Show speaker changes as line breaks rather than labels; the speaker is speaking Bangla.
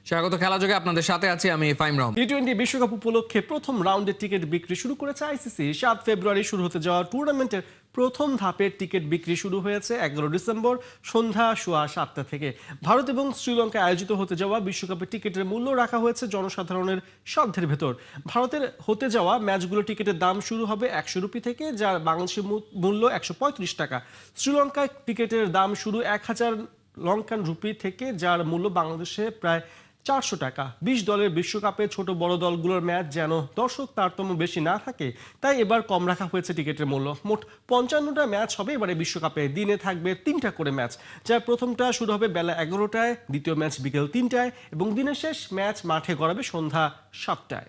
স্বাগত খেলাযোগে আপনাদের সাথে আছি আমি ফাইম রহমান।
টি-20 বিশ্বকাপ উপলক্ষে প্রথম রাউন্ডের টিকিট বিক্রি শুরু করেছে আইসিসি। 7 ফেব্রুয়ারি শুরু হতে যাওয়া টুর্নামেন্টের প্রথম ধাপের টিকিট বিক্রি শুরু হয়েছে 11 ডিসেম্বর সন্ধ্যা 7:15 থেকে। ভারত এবং শ্রীলঙ্কায় আয়োজিত হতে যাওয়া বিশ্বকাপের টিকিটের মূল্য রাখা হয়েছে জনসাধারণের সাধ্যের ভেতর। ভারতের হতে যাওয়া ম্যাচগুলো টিকিটের দাম শুরু হবে 100 রুপি থেকে, যার বাংলাদেশি মূল্য 135 টাকা। শ্রীলঙ্কায় টিকিটের দাম শুরু 1000 লঙ্কান রুপি থেকে, যার মূল্য বাংলাদেশে প্রায় 400 টাকা। 20 দলের বিশ্বকাপে ছোট বড় দলগুলোর ম্যাচ যেন দর্শক তারতম্য বেশি না থাকে, তাই এবার কম রাখা হয়েছে টিকিটের মূল্য। মোট 55টা ম্যাচ হবে এবারে বিশ্বকাপে। দিনে থাকবে 3টা করে ম্যাচ, যার প্রথমটা শুরু হবে বেলা 11টায়, দ্বিতীয় ম্যাচ বিকেল 3টায় এবং দিনের শেষ ম্যাচ মাঠে গড়াবে সন্ধ্যা 7টায়।